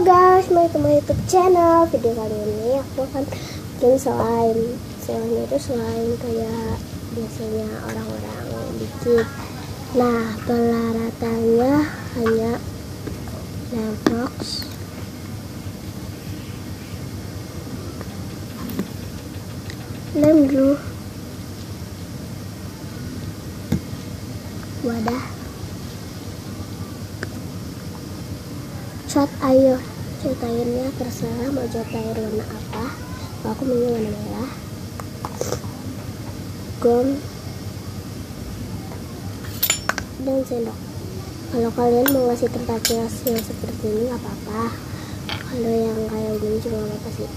guys, balik ke YouTube channel. Video kali ini aku akan bikin slime. Slime itu slime kayak biasanya orang-orang bikin. Nah, peralatannya hanya Lembox, lem glue, wadah, cat air. Cat airnya terserah mau cat air warna apa. Aku mau warna merah. Gom dan sendok. Kalau kalian mau ngasih tempat yang seperti ini nggak apa-apa. Kalau yang kayak gini juga nggak apa-apa sih.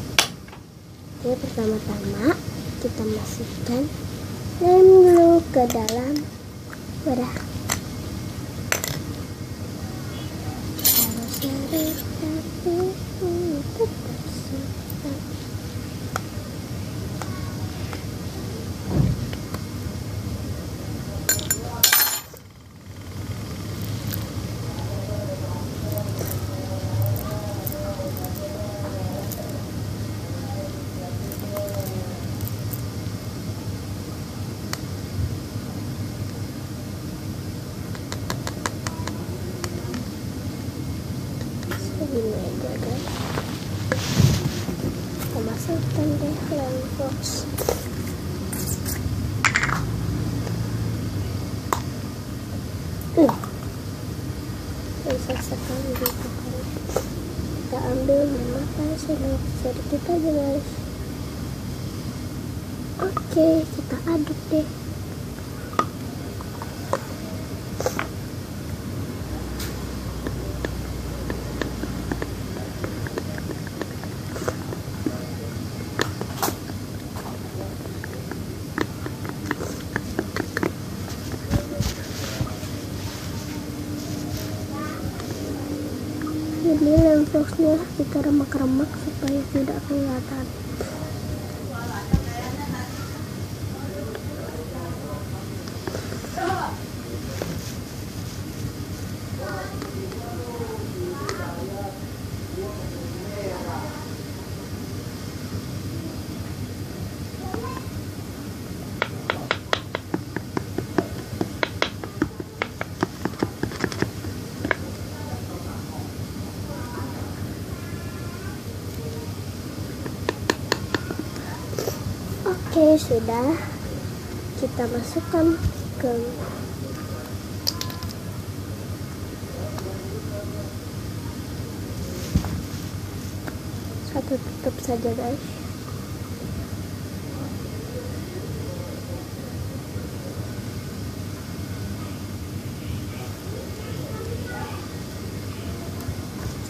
Oke, pertama-tama kita masukkan lem glue ke dalam wadah. Gini aja guys, kita masukkan deh Lembox. Susah sekali gitu kan. Kita ambil memakai sendok sedikit aja guys. Oke, kita aduk deh. Jadi Lemboxnya kita remak-remak supaya tidak kelihatan. Oke, sudah kita masukkan ke satu tutup saja guys.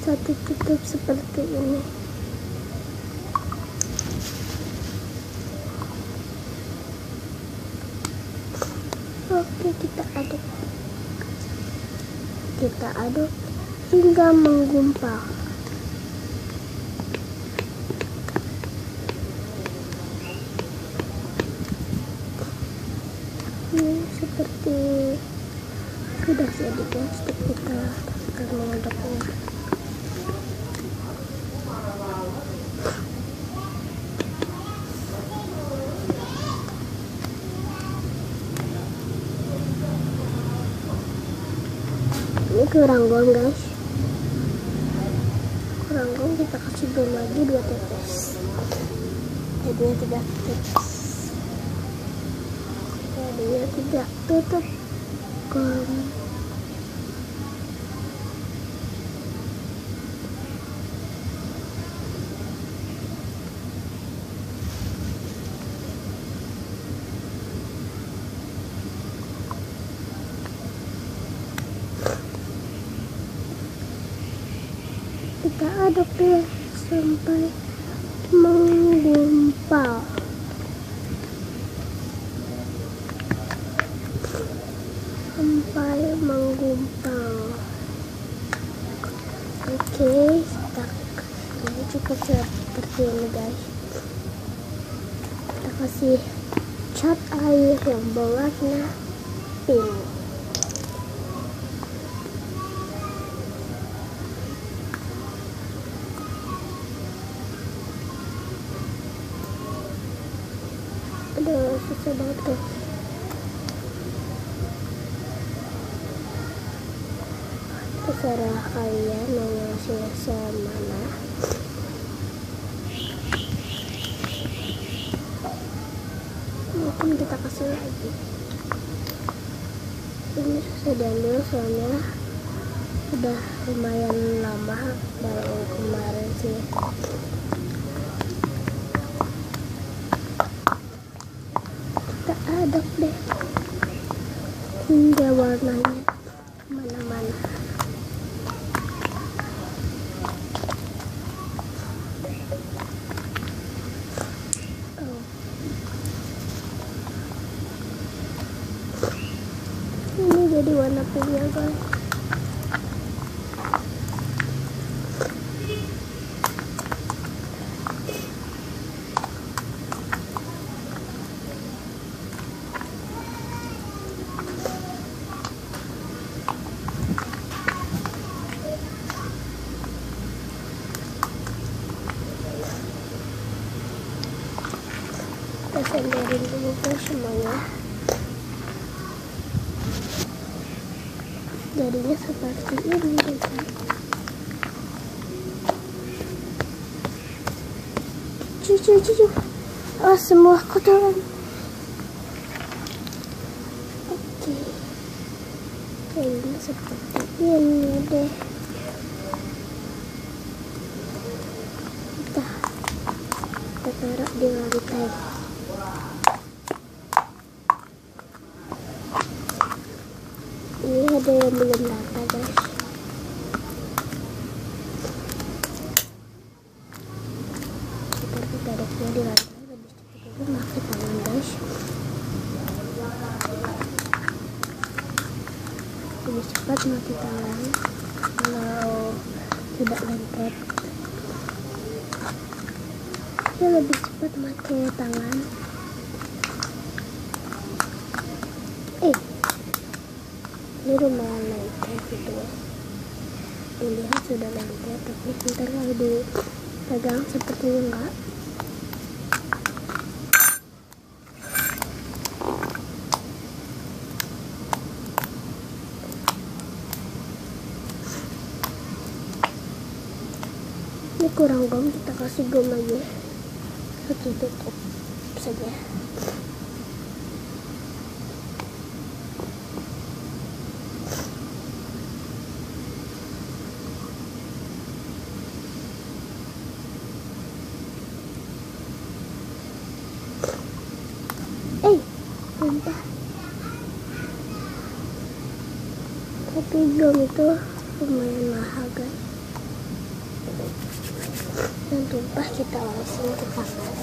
Satu tutup seperti ini. Oke, kita aduk hingga menggumpal. Ini seperti sudah jadi guys. Kita akan mengaduknya. Ini kurang gom guys, kurang gom, kita kasih gom lagi 2 tetes, jadinya 3 tetes, jadinya 3 tutup gom. Kita aduk deh sampai menggumpal. Oke, ini cukup seperti ini guys. Kita kasih cat air yang berwarna pink. Aduh, susah banget tuh. Terserah kalian mau ngasih semana. Mungkin kita kasih lagi. Ini susah diambil soalnya udah lumayan lama, baru kemarin sih. Kita aduk deh hingga warnanya mana-mana. Ini jadi warna pinknya guys. Kita sandarin dulu guys semuanya. Jadinya seperti ini guys. Cucu. Oh, semua kotoran. Oke. Kayaknya seperti ini deh. Kita taruh di lantai. Ini ada yang belum rata guys. Kita taruhnya di lantai. Habis itu pakai tangan guys. Lebih cepat pakai tangan kalau tidak lengket. Ya, lebih cepat pakai tangan. Ini lumayan lengket gitu ya. Dilihat sudah lengket, tapi ntar kalau dipegang seperti enggak. Ini kurang gom, kita kasih gom lagi. Satu tutup saja. Tumpah. Tapi gom itu lumayan mahal guys. Dan tumpah kita olesin ke tangan.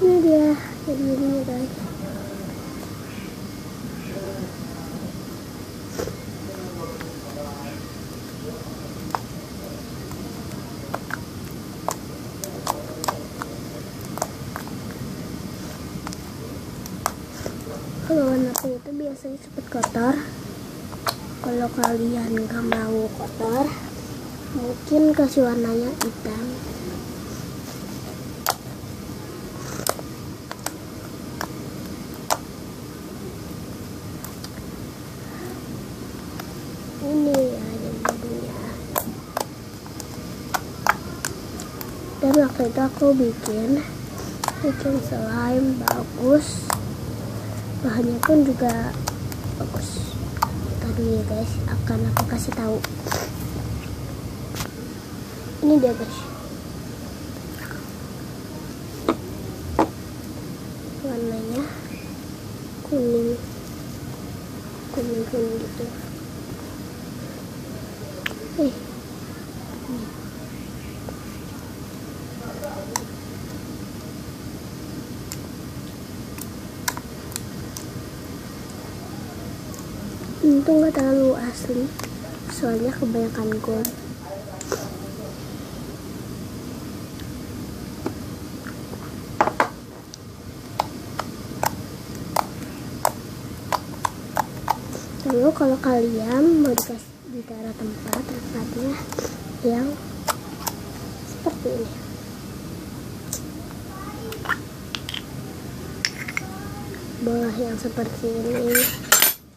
Ini dia jadinya guys. Kalau warna pink itu biasanya cepat kotor. Kalau kalian gak mau kotor, mungkin kasih warnanya hitam. Ini ada bajunya. Dan waktu itu aku bikin slime bagus. Bahannya pun juga bagus. Tadi ya guys, akan aku kasih tahu. Ini dia guys. Warnanya kuning gitu. Untung gak terlalu asli, soalnya kebanyakan gold. Lalu kalau kalian mau ditaruh tempatnya yang seperti ini. Bola yang seperti ini,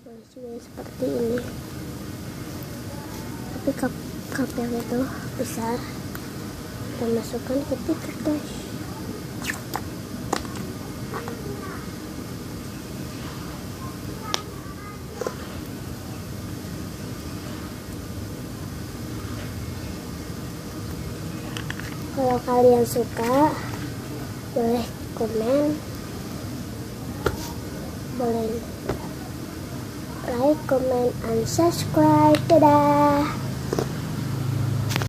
boleh juga seperti ini. Tapi cup yang itu besar, kita masukkan ke tiket guys. Kalau kalian suka, boleh komen, boleh like, comment, and subscribe. Dadah.